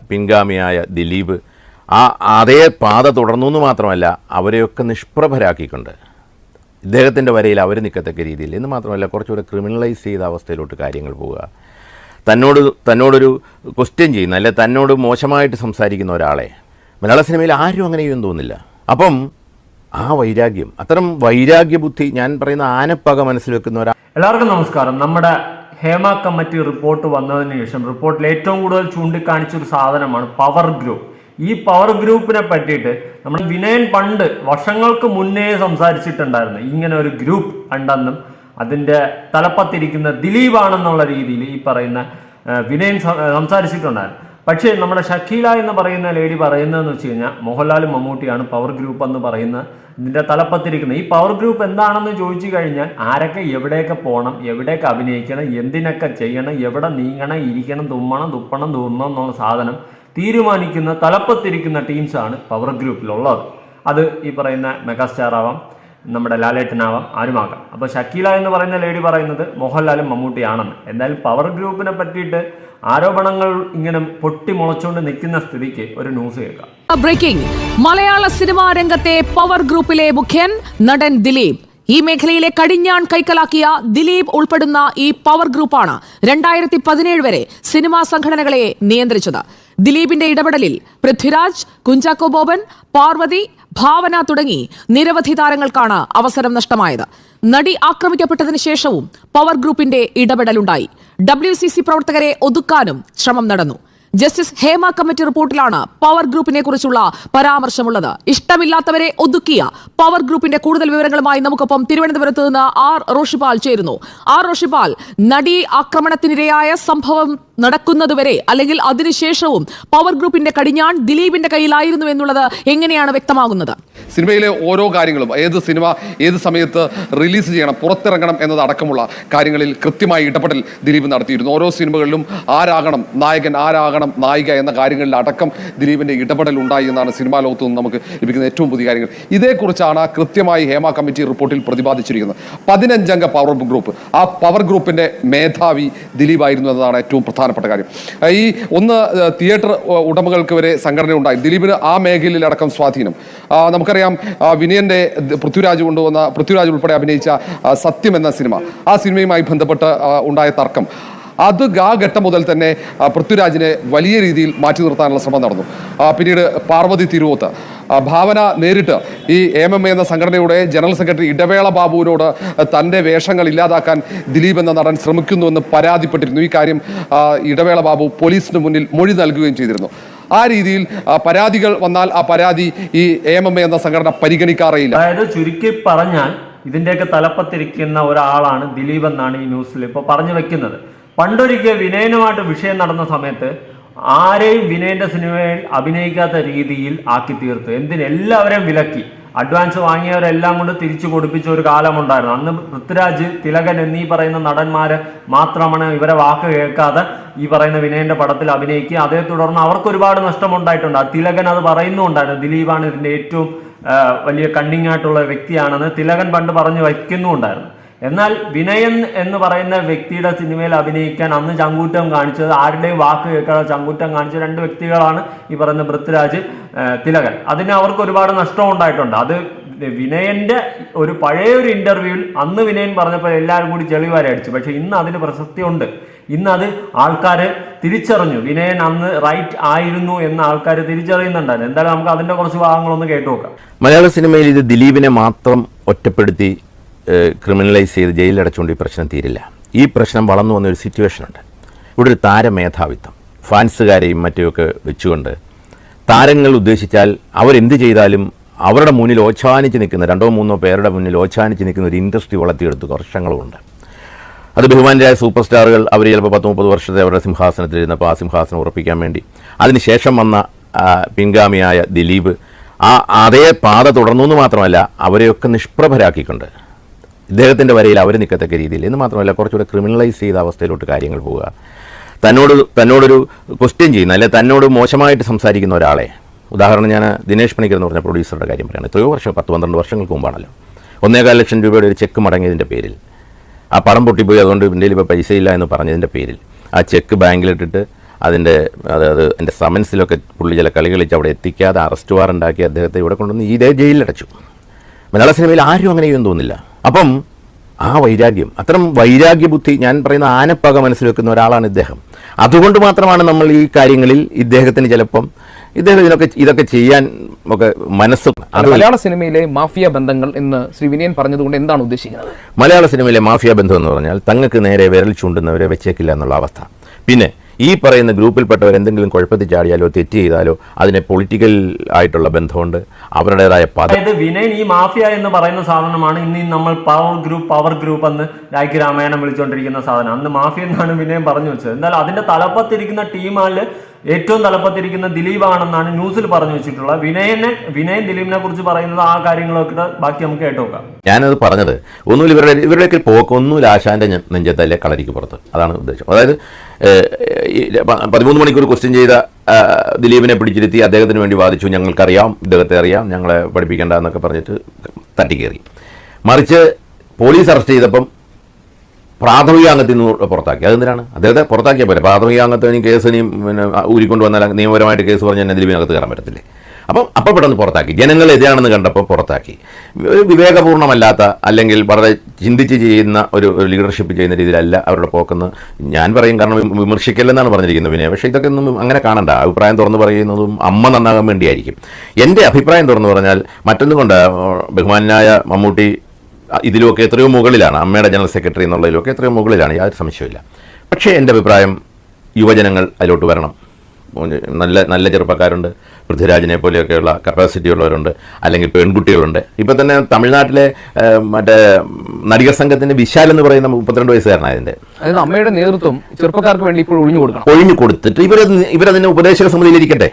പിൻഗാമിയായ ദിലീപ് അതേ പാത തുടർന്നു എന്ന് മാത്രമല്ല അവരെയൊക്കെ നിഷ്പ്രഭരാക്കിക്കൊണ്ട് ഇദ്ദേഹത്തിൻ്റെ വരയിൽ അവർ നിൽക്കത്തക്ക രീതിയിൽ എന്ന് മാത്രമല്ല കുറച്ചുകൂടെ ക്രിമിനലൈസ് ചെയ്ത അവസ്ഥയിലോട്ട് കാര്യങ്ങൾ പോവുക. തന്നോടൊരു ക്വസ്റ്റ്യൻ ചെയ്യുന്ന അല്ലെ തന്നോട് മോശമായിട്ട് സംസാരിക്കുന്ന ഒരാളെ മലയാള സിനിമയിൽ ആരും അങ്ങനെ ചെയ്യുമെന്ന് തോന്നുന്നില്ല. അപ്പം ആ വൈരാഗ്യം, അത്തരം വൈരാഗ്യ ബുദ്ധി, ഞാൻ പറയുന്ന ആനപ്പക മനസ്സിൽ വെക്കുന്ന ഒരാൾ. എല്ലാവർക്കും നമസ്കാരം. നമ്മുടെ ഹേമ കമ്മിറ്റി റിപ്പോർട്ട് വന്നതിന് ശേഷം റിപ്പോർട്ടിൽ ഏറ്റവും കൂടുതൽ ചൂണ്ടിക്കാണിച്ചൊരു സാധനമാണ് പവർ ഗ്രൂപ്പ്. ഈ പവർ ഗ്രൂപ്പിനെ പറ്റിയിട്ട് നമ്മൾ വിനയൻ പണ്ട് വർഷങ്ങൾക്ക് മുന്നേ സംസാരിച്ചിട്ടുണ്ടായിരുന്നു. ഇങ്ങനെ ഒരു ഗ്രൂപ്പ് ഉണ്ടെന്നും അതിൻ്റെ തലപ്പത്തിരിക്കുന്ന ദിലീപാണെന്നുള്ള രീതിയിൽ ഈ പറയുന്ന വിനയൻ സംസാരിച്ചിട്ടുണ്ടായിരുന്നു. പക്ഷേ നമ്മുടെ ഷക്കീല എന്ന് പറയുന്ന ലേഡി പറയുന്നതെന്ന് വെച്ച് കഴിഞ്ഞാൽ മോഹൻലാലും മമ്മൂട്ടിയാണ് പവർ ഗ്രൂപ്പ് എന്ന് പറയുന്ന ഇതിൻ്റെ തലപ്പത്തിരിക്കുന്നത്. ഈ പവർ ഗ്രൂപ്പ് എന്താണെന്ന് ചോദിച്ചു കഴിഞ്ഞാൽ ആരൊക്കെ എവിടെയൊക്കെ പോകണം, എവിടെയൊക്കെ അഭിനയിക്കണം, എന്തിനൊക്കെ ചെയ്യണം, എവിടെ നീങ്ങണം, ഇരിക്കണം, തുമ്മണം, തുപ്പണം, തൂർണം എന്നുള്ള സാധനം തീരുമാനിക്കുന്ന തലപ്പത്തിരിക്കുന്ന ടീംസാണ് പവർ ഗ്രൂപ്പിലുള്ളത്. അത് ഈ പറയുന്ന മെഗാസ്റ്റാർ ആവാം, നമ്മുടെ ലാലേട്ടനാവാം, ആരുമാകാം. അപ്പോൾ ഷക്കീല എന്ന് പറയുന്ന ലേഡി പറയുന്നത് മോഹൻലാലും മമ്മൂട്ടിയാണെന്ന്. എന്തായാലും പവർ ഗ്രൂപ്പിനെ പറ്റിയിട്ട് ആരോപണങ്ങൾ ഇങ്ങനെ പൊട്ടിമുളച്ചുകൊണ്ട് നിൽക്കുന്ന സ്ഥിതിക്ക് ഒരു ന്യൂസ് കേൾക്കാം. ബ്രേക്കിംഗ്. മലയാള സിനിമാ രംഗത്തെ പവർ ഗ്രൂപ്പിലെ മുഖ്യൻ നടൻ ദിലീപ്. ഈ മേഖലയിലെ കടിഞ്ഞാൺ കൈക്കലാക്കിയ ദിലീപ് ഉൾപ്പെടുന്ന ഈ പവർ ഗ്രൂപ്പാണ് 2017 വരെ സിനിമാ സംഘടനകളെ നിയന്ത്രിച്ചത്. ദിലീപിന്റെ ഇടപെടലിൽ പൃഥ്വിരാജ്, കുഞ്ചാക്കോ ബോബൻ, പാർവതി, ഭാവന തുടങ്ങി നിരവധി താരങ്ങൾക്കാണ് അവസരം നഷ്ടമായത്. നടി ആക്രമിക്കപ്പെട്ടതിന് ശേഷവും പവർ ഗ്രൂപ്പിന്റെ ഇടപെടലുണ്ടായി. WCC പ്രവർത്തകരെ ഒതുക്കാനും ശ്രമം നടന്നു. ജസ്റ്റിസ് ഹേമ കമ്മിറ്റി റിപ്പോർട്ടിലാണ് പവർ ഗ്രൂപ്പിനെ കുറിച്ചുള്ള പരാമർശമുള്ളത്. ഇഷ്ടമില്ലാത്തവരെ ഒതുക്കിയ പവർ ഗ്രൂപ്പിന്റെ കൂടുതൽ വിവരങ്ങളുമായി നമുക്കൊപ്പം തിരുവനന്തപുരത്ത് നിന്ന് ആർ റോഷിപാൽ ചേരുന്നു. ആർ റോഷിപാൽ, നടി ആക്രമണത്തിനിരയായ സംഭവം നടക്കുന്നതുവരെ അല്ലെങ്കിൽ അതിനുശേഷവും പവർ ഗ്രൂപ്പിന്റെ കടിഞ്ഞാൺ ദിലീപിന്റെ കയ്യിലായിരുന്നു എന്നുള്ളത് എങ്ങനെയാണ് വ്യക്തമാകുന്നത്? സിനിമയിലെ ഓരോ കാര്യങ്ങളും ഏത് സിനിമ ഏത് സമയത്ത് റിലീസ് ചെയ്യണം, പുറത്തിറങ്ങണം എന്നതടക്കമുള്ള കാര്യങ്ങളിൽ കൃത്യമായി ഇടപെടൽ ദിലീപ് നടത്തിയിരുന്നു. ഓരോ സിനിമകളിലും ആരാകണം നായകൻ, ആരാകണം നായിക എന്ന കാര്യങ്ങളിൽ അടക്കം ദിലീപിന്റെ ഇടപെടൽ ഉണ്ടായി എന്നാണ് സിനിമാ ലോകത്തു നിന്ന് നമുക്ക് ലഭിക്കുന്ന ഏറ്റവും പുതിയ കാര്യങ്ങൾ. ഇതേക്കുറിച്ചാണ് കൃത്യമായി ഹേമ കമ്മിറ്റി റിപ്പോർട്ടിൽ പ്രതിപാദിച്ചിരിക്കുന്നത്. 15 അംഗ പവർ ഗ്രൂപ്പ്, ആ പവർ ഗ്രൂപ്പിന്റെ മേധാവി ദിലീപായിരുന്നു എന്നതാണ് ഏറ്റവും പ്രധാനപ്പെട്ട കാര്യം. ഈ തിയേറ്റർ ഉടമകൾക്ക് വരെ സംഘടന ഉണ്ടായി. ദിലീപിന് ആ മേഖലയിൽ അടക്കം സ്വാധീനം. നമുക്കറിയാം, വിനയന്റെ പൃഥ്വിരാജ് ഉൾപ്പെടെ അഭിനയിച്ച സത്യം എന്ന സിനിമ, ആ സിനിമയുമായി ബന്ധപ്പെട്ട് ഉണ്ടായ തർക്കം, അത് ആ ഘട്ടം മുതൽ തന്നെ പൃഥ്വിരാജിനെ വലിയ രീതിയിൽ മാറ്റി നിർത്താനുള്ള ശ്രമം നടന്നു. പിന്നീട് പാർവതി തിരുവോത്ത്, ഭാവന നേരിട്ട് ഈ MMA എന്ന സംഘടനയുടെ ജനറൽ സെക്രട്ടറി ഇടവേള ബാബുവിനോട് തൻ്റെ വേഷങ്ങൾ ഇല്ലാതാക്കാൻ ദിലീപ് എന്ന നടൻ ശ്രമിക്കുന്നുവെന്ന് പരാതിപ്പെട്ടിരുന്നു. ഈ കാര്യം ഇടവേള ബാബു പോലീസിന് മുന്നിൽ മൊഴി നൽകുകയും ചെയ്തിരുന്നു. ആ രീതിയിൽ പരാതികൾ വന്നാൽ ആ പരാതി ഈ MMA എന്ന സംഘടന പരിഗണിക്കാറേയില്ല. അതായത് ചുരുക്കി പറഞ്ഞാൽ ഇതിന്റെയൊക്കെ തലപ്പത്തിരിക്കുന്ന ഒരാളാണ് ദിലീപ് എന്നാണ് ഈ ന്യൂസിൽ ഇപ്പോൾ പറഞ്ഞു വെക്കുന്നത്. പണ്ടൊരിക്കൽ വിനയനുമായിട്ട് വിഷയം നടന്ന സമയത്ത് ആരെയും വിനയന്റെ സിനിമയിൽ അഭിനയിക്കാത്ത രീതിയിൽ ആക്കി തീർത്തു. എല്ലാവരെയും വിലക്കി. അഡ്വാൻസ് വാങ്ങിയവരെല്ലാം കൊണ്ട് തിരിച്ചു കൊടുപ്പിച്ച ഒരു കാലമുണ്ടായിരുന്നു. അന്ന് പൃഥ്വിരാജ്, തിലകൻ എന്നീ പറയുന്ന നടന്മാര് മാത്രമാണ് ഇവരെ വാക്ക് കേൾക്കാതെ ഈ പറയുന്ന വിനയന്റെ പടത്തിൽ അഭിനയിക്കുക. അതേ തുടർന്ന് അവർക്ക് ഒരുപാട് നഷ്ടമുണ്ടായിട്ടുണ്ട്. തിലകൻ അത് പറയുന്നുണ്ടായിരുന്നു. ദിലീപാണ് ഇതിന്റെ ഏറ്റവും വലിയ കണ്ണിങ് ആയിട്ടുള്ള വ്യക്തിയാണെന്ന് തിലകൻ പണ്ട് പറഞ്ഞു വയ്ക്കുന്നുണ്ടായിരുന്നു. എന്നാൽ വിനയൻ എന്ന് പറയുന്ന വ്യക്തിയുടെ സിനിമയിൽ അഭിനയിക്കാൻ അന്ന് ചങ്കൂറ്റം കാണിച്ചത്, ആരുടെയും വാക്ക് കേൾക്കാതെ ചങ്കൂറ്റം കാണിച്ച 2 വ്യക്തികളാണ് ഈ പറയുന്ന പൃഥ്വിരാജ്, തിലകൻ. അതിന് അവർക്ക് ഒരുപാട് നഷ്ടം ഉണ്ടായിട്ടുണ്ട്. അത് വിനയന്റെ ഒരു പഴയൊരു ഇന്റർവ്യൂവിൽ അന്ന് വിനയൻ പറഞ്ഞപ്പോൾ എല്ലാവരും കൂടി ചെളിവാരി അടിച്ചു. പക്ഷെ ഇന്ന് അതിന് പ്രസക്തിയുണ്ട്. ഇന്ന് അത് ആൾക്കാർ തിരിച്ചറിഞ്ഞു. വിനയൻ അന്ന് റൈറ്റ് ആയിരുന്നു എന്ന് ആൾക്കാർ തിരിച്ചറിയുന്നുണ്ടായിരുന്നു. എന്തായാലും നമുക്ക് അതിന്റെ കുറച്ച് ഭാഗങ്ങളൊന്ന് കേട്ടു നോക്കാം. മലയാള സിനിമയിൽ ഇത് ദിലീപിനെ മാത്രം ഒറ്റപ്പെടുത്തി ക്രിമിനലൈസ് ചെയ്ത് ജയിലിലടച്ചുകൊണ്ട് ഈ പ്രശ്നം തീരില്ല. ഈ പ്രശ്നം വളർന്നു വന്നൊരു സിറ്റുവേഷനുണ്ട്. ഇവിടെ ഒരു താരമേധാവിത്വം, ഫാൻസുകാരെയും മറ്റുമൊക്കെ വെച്ചുകൊണ്ട് താരങ്ങൾ ഉദ്ദേശിച്ചാൽ അവരെന്ത് ചെയ്താലും അവരുടെ മുന്നിൽ ഓച്ഛാനിച്ച് നിൽക്കുന്ന 2-3 പേരുടെ മുന്നിൽ ഓച്ഛാനിച്ച് നിൽക്കുന്ന ഒരു ഇൻഡസ്ട്രി വളർത്തിയെടുത്ത് വർഷങ്ങളുമുണ്ട്. അത് ബഹുമാനരായ സൂപ്പർ സ്റ്റാറുകൾ അവർ ചിലപ്പോൾ 10-30 വർഷത്തെ അവരുടെ സിംഹാസനത്തിലിരുന്നപ്പോൾ ആ സിംഹാസനം ഉറപ്പിക്കാൻ വേണ്ടി അതിനുശേഷം വന്ന പിൻഗാമിയായ ദിലീപ് അതേ പാത തുടർന്നു എന്ന് മാത്രമല്ല അവരെയൊക്കെ നിഷ്പ്രഭരാക്കിക്കൊണ്ട് ഇദ്ദേഹത്തിൻ്റെ വരയിൽ അവർ നിൽക്കത്തക്ക രീതിയിൽ എന്ന് മാത്രമല്ല കുറച്ചുകൂടെ ക്രിമിനലൈസ് ചെയ്ത അവസ്ഥയിലോട്ട് കാര്യങ്ങൾ പോവുക. തന്നോടൊരു ക്വസ്റ്റ്യൻ ചെയ്യുന്ന അല്ലെ തന്നോട് മോശമായിട്ട് സംസാരിക്കുന്ന ഒരാളെ, ഉദാഹരണം ഞാൻ ദിനേശ് പണിക്കർ എന്ന് പറഞ്ഞ പ്രൊഡ്യൂസറുടെ കാര്യം പറയുന്നത്. എത്രയോ വർഷം, 10-12 വർഷങ്ങൾക്ക് മുമ്പാണല്ലോ, 1.25 ലക്ഷം രൂപയുടെ ഒരു ചെക്ക് മടങ്ങിയതിൻ്റെ പേരിൽ, ആ പടം പൊട്ടിപ്പോയി അതുകൊണ്ട് ഇന്ത്യയിൽ ഇപ്പോൾ പൈസയില്ല എന്ന് പറഞ്ഞതിൻ്റെ പേരിൽ ആ ചെക്ക് ബാങ്കിലിട്ടിട്ട് അതിൻ്റെ അതായത് എൻ്റെ സമൻസിലൊക്കെ പുള്ളി ചില കളി കളിച്ച് അവിടെ എത്തിക്കാതെ അറസ്റ്റ് വാറണ്ടാക്കി അദ്ദേഹത്തെ ഇവിടെ കൊണ്ടുവന്ന് ഇതേ ജയിലിലടച്ചു. മലയാള സിനിമയിൽ ആരും അങ്ങനെ ചെയ്യുമെന്ന് തോന്നുന്നില്ല. അപ്പം ആ വൈരാഗ്യം, അത്തരം വൈരാഗ്യ ബുദ്ധി, ഞാൻ പറയുന്ന ആനപ്പക മനസ്സിൽ വെക്കുന്ന ഒരാളാണ് ഇദ്ദേഹം. അതുകൊണ്ട് മാത്രമാണ് നമ്മൾ ഈ കാര്യങ്ങളിൽ ഇദ്ദേഹത്തിന് ചിലപ്പം ഇതൊക്കെ ചെയ്യാൻ ഒക്കെ മനസ്സ്. മലയാള സിനിമയിലെ മാഫിയ ബന്ധങ്ങൾ എന്ന് ശ്രീ വിനയൻ പറഞ്ഞതുകൊണ്ട് എന്താണ് ഉദ്ദേശിക്കുന്നത്? മലയാള സിനിമയിലെ മാഫിയ ബന്ധം എന്ന് പറഞ്ഞാൽ തങ്ങൾക്ക് നേരെ വിരൽ ചൂണ്ടുന്നവരെ വെച്ചേക്കില്ല എന്നുള്ള അവസ്ഥ. പിന്നെ ഈ പറയുന്ന ഗ്രൂപ്പിൽപ്പെട്ടവർ എന്തെങ്കിലും കുഴപ്പത്തിൽ ചാടിയാലോ തെറ്റ് ചെയ്താലോ അതിനെ പൊളിറ്റിക്കൽ ആയിട്ടുള്ള ബന്ധമുണ്ട്, അവരുടേതായ അതായത് വിനയൻ ഈ മാഫിയ എന്ന് പറയുന്ന സാധനമാണ് ഇന്ന് നമ്മൾ പവർ ഗ്രൂപ്പ് എന്ന് രാഖി രാമായണം വിളിച്ചുകൊണ്ടിരിക്കുന്ന സാധനം. അന്ന് മാഫിയ എന്നാണ് വിനയൻ പറഞ്ഞു വെച്ചത്. എന്തായാലും അതിന്റെ തലപ്പത്തിരിക്കുന്ന ടീമാല് ഏറ്റവും തലപ്പത്തിരിക്കുന്ന ദിലീപാണെന്നാണ് ന്യൂസിൽ പറഞ്ഞു വെച്ചിട്ടുള്ളത്. വിനയൻ ദിലീപിനെ കുറിച്ച് പറയുന്നത് ആ കാര്യങ്ങളൊക്കെ ബാക്കി നമുക്ക് കേട്ടോക്കാം. ഞാനത് പറഞ്ഞത് ഒന്നുമില്ല, ഇവരുടെയൊക്കെ പോക്കൊന്നുമില്ല ആശാന്റെ നെഞ്ചത്തല്ലേ കളരിക്ക് പുറത്ത്, അതാണ് ഉദ്ദേശം. അതായത് 13 മണിക്കൂർ ക്വസ്റ്റ്യൻ ചെയ്ത ദിലീപിനെ പിടിച്ചിരുത്തി അദ്ദേഹത്തിന് വേണ്ടി വാദിച്ചു, ഞങ്ങൾക്കറിയാം, ഇദ്ദേഹത്തെ അറിയാം, ഞങ്ങളെ പഠിപ്പിക്കേണ്ട എന്നൊക്കെ പറഞ്ഞിട്ട് തട്ടിക്കേറി. മറിച്ച് പോലീസ് അറസ്റ്റ് ചെയ്തപ്പം പ്രാഥമിക അംഗത്തിൽ നിന്ന് പുറത്താക്കി. അതെന്തിനാണ്? അദ്ദേഹത്തെ പുറത്താക്കിയാൽ പോലെ പ്രാഥമിക അംഗത്തിന് കേസ് പിന്നെ ഊരിക്കൊണ്ട് വന്നാൽ നിയമപരമായിട്ട് കേസ് പറഞ്ഞാൽ എന്നെ ദിലീപിനകത്ത് കയറാൻ പറ്റത്തില്ലേ? അപ്പം പെട്ടെന്ന് പുറത്താക്കി. ജനങ്ങൾ എതിരാണെന്ന് കണ്ടപ്പോൾ പുറത്താക്കി. വിവേകപൂർണ്ണമല്ലാത്ത അല്ലെങ്കിൽ വളരെ ചിന്തിച്ച് ചെയ്യുന്ന ഒരു ലീഡർഷിപ്പ് ചെയ്യുന്ന രീതിയിലല്ല അവരുടെ പോക്കെന്ന് ഞാൻ പറയും. കാരണം വിമർശിക്കല്ലെന്നാണ് പറഞ്ഞിരിക്കുന്നത് വിനയ. പക്ഷേ ഇതൊക്കെ ഒന്നും അങ്ങനെ കാണണ്ട. അഭിപ്രായം തുറന്ന് പറയുന്നതും അമ്മ നന്നാകാൻ വേണ്ടിയായിരിക്കും. എൻ്റെ അഭിപ്രായം തുറന്ന് പറഞ്ഞാൽ മറ്റൊന്നും കൊണ്ട് ബഹുമാനായ മമ്മൂട്ടി ഇതിലുമൊക്കെ എത്രയോ മുകളിലാണ്, അമ്മയുടെ ജനറൽ സെക്രട്ടറി എന്നുള്ളതിലൊക്കെ എത്രയോ മുകളിലാണ്, യാതൊരു സംശയമില്ല. പക്ഷേ എൻ്റെ അഭിപ്രായം യുവജനങ്ങൾ അതിലോട്ട് വരണം. നല്ല ചെറുപ്പക്കാരുണ്ട്, പൃഥ്വിരാജിനെ പോലെയൊക്കെയുള്ള കപ്പാസിറ്റി ഉള്ളവരുണ്ട്, അല്ലെങ്കിൽ പെൺകുട്ടികളുണ്ട്. ഇപ്പം തന്നെ തമിഴ്നാട്ടിലെ മറ്റേ നടികർ സംഘത്തിൻ്റെ വിശാൽ എന്ന് പറയുന്ന 32 വയസ്സുകാരനായതിൻ്റെ, അതായത് അമ്മയുടെ നേതൃത്വം ചെറുപ്പക്കാർക്ക് വേണ്ടി ഇപ്പോൾ ഒഴിഞ്ഞു കൊടുത്തിട്ട് ഇവരതിന് ഉപദേശക സമിതിയിലിരിക്കട്ടെ.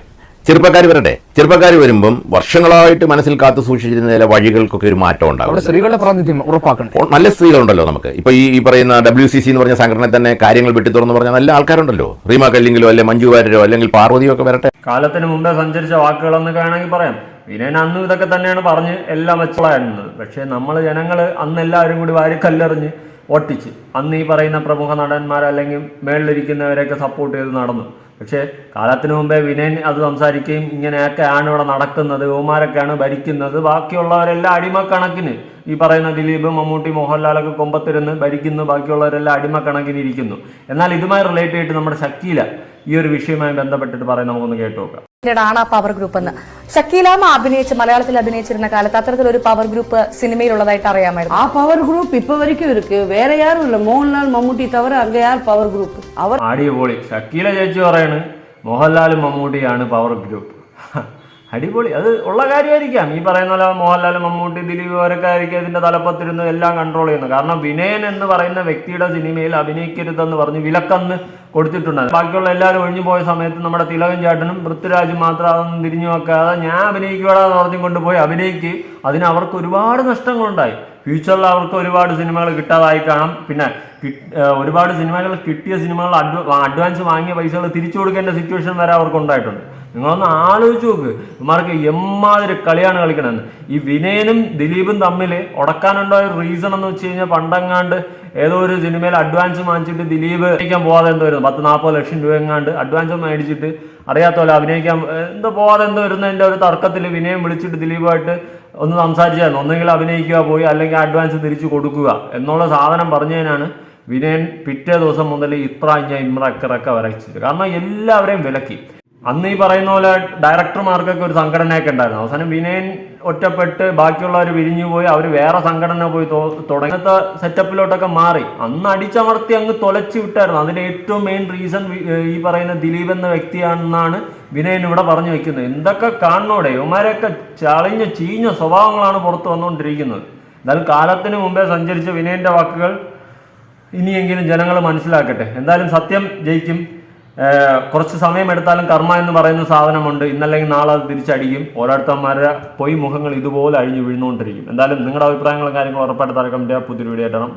ചെറുപ്പക്കാർ വരട്ടെ. ചെറുപ്പക്കാർ വരുമ്പം വർഷങ്ങളായിട്ട് മനസ്സിൽ കാത്തു സൂക്ഷിച്ചിരുന്ന ചില വഴികൾക്കൊക്കെ ഒരു മാറ്റം ഉണ്ടാവും. സ്ത്രീകളുടെ പ്രാതിനിധ്യം ഉറപ്പാക്കണം. നല്ല സ്ത്രീകളുണ്ടല്ലോ നമുക്ക്. ഇപ്പൊ ഈ പറയുന്ന WCC എന്ന് പറഞ്ഞ സംഘടന തന്നെ കാര്യങ്ങൾ വെട്ടിത്തുറന്ന് പറഞ്ഞാൽ നല്ല ആൾക്കാരുണ്ടല്ലോ. റീമ കല്ലിങ്കിലോ അല്ലെങ്കിൽ മഞ്ജു വാര്യരോ അല്ലെങ്കിൽ പാർവതിയോ ഒക്കെ വരട്ടെ. കാലത്തിന് മുമ്പേ സഞ്ചരിച്ച വാക്കുകളെന്നൊക്കെ വേണമെങ്കിൽ പറയാം. വിനയൻ അന്നും ഇതൊക്കെ തന്നെയാണ് പറഞ്ഞ് എല്ലാം വെച്ചോളായിരുന്നത്. പക്ഷേ നമ്മൾ ജനങ്ങൾ അന്ന് എല്ലാവരും കൂടി വാരി കല്ലെറിഞ്ഞ് ഒട്ടിച്ച് അന്ന് ഈ പറയുന്ന പ്രമുഖ നടന്മാർ അല്ലെങ്കിൽ മേളിലിരിക്കുന്നവരെയൊക്കെ സപ്പോർട്ട് ചെയ്ത് നടന്നു. പക്ഷേ കാലത്തിന് മുമ്പേ വിനയൻ അത് സംസാരിക്കുകയും ഇങ്ങനെയൊക്കെയാണ് ഇവിടെ നടക്കുന്നത്, യുവമാരൊക്കെയാണ് ഭരിക്കുന്നത്, ബാക്കിയുള്ളവരെല്ലാം അടിമക്കണക്കിന് ഈ പറയുന്ന ദിലീപ്, മമ്മൂട്ടി, മോഹൻലാലൊക്കെ കൊമ്പത്തിരുന്ന് ഭരിക്കുന്നു, ബാക്കിയുള്ളവരെല്ലാം അടിമക്കണക്കിന് ഇരിക്കുന്നു. എന്നാൽ ഇതുമായി റിലേറ്റ് ചെയ്തിട്ട് നമ്മുടെ ഷക്കീല ഈ ഒരു വിഷയവുമായി ബന്ധപ്പെട്ടിട്ട് പറയാൻ നമുക്കൊന്ന് കേട്ടു നോക്കാം. ആണ് ആ പവർ ഗ്രൂപ്പ് എന്ന് ഷക്കീലാമ്മ മലയാളത്തിൽ അഭിനയിച്ചിരുന്ന കാലത്ത് അത്തരത്തിലൊരു പവർ ഗ്രൂപ്പ് സിനിമയിലുള്ളതായിട്ട് അറിയാമായിരുന്നു. ആ പവർ ഗ്രൂപ്പ് ഇപ്പൊ വரைக்கும் இருக்கு. வேற யாரும் இல்ல. മോഹൻലാൽ മമ്മൂട്ടി തവറ അങ്ക യാർ പവർ ഗ്രൂപ്പ്. അവർ അടിപൊളി. ഷക്കീല ചേച്ചി പറയാണ് മോഹൻലാലും മമ്മൂട്ടിയാണ് പവർ ഗ്രൂപ്പ്. അടിപൊളി. അത് ഉള്ള കാര്യമായിരിക്കാം. ഈ പറയുന്ന പോലെ മോഹൻലാൽ, മമ്മൂട്ടി, ദിലീപ് അവരൊക്കെ ആയിരിക്കും ഇതിന്റെ തലപ്പത്തിരുന്ന് എല്ലാം കൺട്രോൾ ചെയ്യുന്നത്. കാരണം വിനയൻ എന്ന് പറയുന്ന വ്യക്തിയുടെ സിനിമയിൽ അഭിനയിക്കരുതെന്ന് പറഞ്ഞ് വിലക്കന്ന് കൊടുത്തിട്ടുണ്ടായിരുന്നു. ബാക്കിയുള്ള എല്ലാവരും ഒഴിഞ്ഞു പോയ സമയത്ത് നമ്മുടെ തിലകൻ ചേട്ടനും പൃഥ്വിരാജും മാത്രം അതൊന്നും തിരിഞ്ഞു നോക്കാതെ ഞാൻ അഭിനയിക്കുകയാണെന്ന് പറഞ്ഞു കൊണ്ടുപോയി അഭിനയിക്കുകയും അതിന് അവർക്ക് ഒരുപാട് നഷ്ടങ്ങളുണ്ടായി. ഫ്യൂച്ചറിൽ അവർക്ക് ഒരുപാട് സിനിമകൾ കിട്ടാതായി കാണാം. പിന്നെ ഒരുപാട് സിനിമകൾ കിട്ടിയ സിനിമകൾ അഡ്വാൻസ് വാങ്ങിയ പൈസകൾ തിരിച്ചു കൊടുക്കേണ്ട സിറ്റുവേഷൻ വരെ അവർക്ക് ഉണ്ടായിട്ടുണ്ട്. നിങ്ങളൊന്ന് ആലോചിച്ച് നോക്ക്, ഇവന്മാർക്ക് എമ്മാതിരി കളിയാണ് കളിക്കണമെന്ന്. ഈ വിനയനും ദിലീപും തമ്മിൽ ഉടക്കാനുണ്ടായ റീസൺ എന്ന് വെച്ച് കഴിഞ്ഞാൽ പണ്ടങ്ങാണ്ട് ഏതോ ഒരു സിനിമയിൽ അഡ്വാൻസ് വാങ്ങിച്ചിട്ട് ദിലീപ് അഭിനയിക്കാൻ പോകാതെ എന്തോ വരുന്നു, 10-40 ലക്ഷം രൂപ എങ്ങാണ്ട് അഡ്വാൻസ് മേടിച്ചിട്ട് അറിയാത്ത പോലെ അഭിനയിക്കാൻ എന്തോ പോകാതെ എന്തോ വരുന്നതിൻ്റെ ഒരു തർക്കത്തിൽ വിനയം വിളിച്ചിട്ട് ദിലീപുമായിട്ട് ഒന്ന് സംസാരിച്ചായിരുന്നു. ഒന്നെങ്കിൽ അഭിനയിക്കുക പോയി, അല്ലെങ്കിൽ അഡ്വാൻസ് തിരിച്ചു കൊടുക്കുക എന്നുള്ള സാധനം പറഞ്ഞതിനാണ് വിനയൻ പിറ്റേ ദിവസം മുതൽ ഇത്ര ഇമ്രക്കറൊക്കെ വരച്ചത്. കാരണം എല്ലാവരെയും വിലക്കി. അന്ന് ഈ പറയുന്ന പോലെ ഡയറക്ടർമാർക്കൊക്കെ ഒരു സംഘടനയൊക്കെ ഉണ്ടായിരുന്നു. അവസാനം വിനയൻ ഒറ്റപ്പെട്ട് ബാക്കിയുള്ളവർ വിരിഞ്ഞു പോയി, അവർ വേറെ സംഘടന പോയി തുടങ്ങത്തെ സെറ്റപ്പിലോട്ടൊക്കെ മാറി. അന്ന് അടിച്ചമർത്തി അങ്ങ് തൊലച്ചു വിട്ടായിരുന്നു. അതിന് ഏറ്റവും മെയിൻ റീസൺ ഈ പറയുന്ന ദിലീപ് എന്ന വ്യക്തിയാണെന്നാണ് വിനയൻ ഇവിടെ പറഞ്ഞു വെക്കുന്നത്. എന്തൊക്കെ കാണണോടെ ഇവന്മാരെയൊക്കെ ചീഞ്ഞ സ്വഭാവങ്ങളാണ് പുറത്തു വന്നുകൊണ്ടിരിക്കുന്നത്. എന്തായാലും കാലത്തിന് മുമ്പേ സഞ്ചരിച്ച വിനയന്റെ വാക്കുകൾ ഇനിയെങ്കിലും ജനങ്ങൾ മനസ്സിലാക്കട്ടെ. എന്തായാലും സത്യം ജയിക്കും. കുറച്ച് സമയമെടുത്താലും കർമ്മ എന്ന് പറയുന്ന സാധനമുണ്ട്. ഇന്നല്ലെങ്കിൽ നാളെ അത് തിരിച്ചടിക്കും. ഓരോരുത്തന്മാരുടെ പൊയ് മുഖങ്ങൾ ഇതുപോലെ അഴിഞ്ഞു വീഴുന്നുകൊണ്ടിരിക്കും. എന്തായാലും നിങ്ങളുടെ അഭിപ്രായങ്ങളും കാര്യങ്ങളും ഉറപ്പായിട്ട് തറക്കം പുതിയൊരു വീഡിയോ ആയിട്ടാണ്.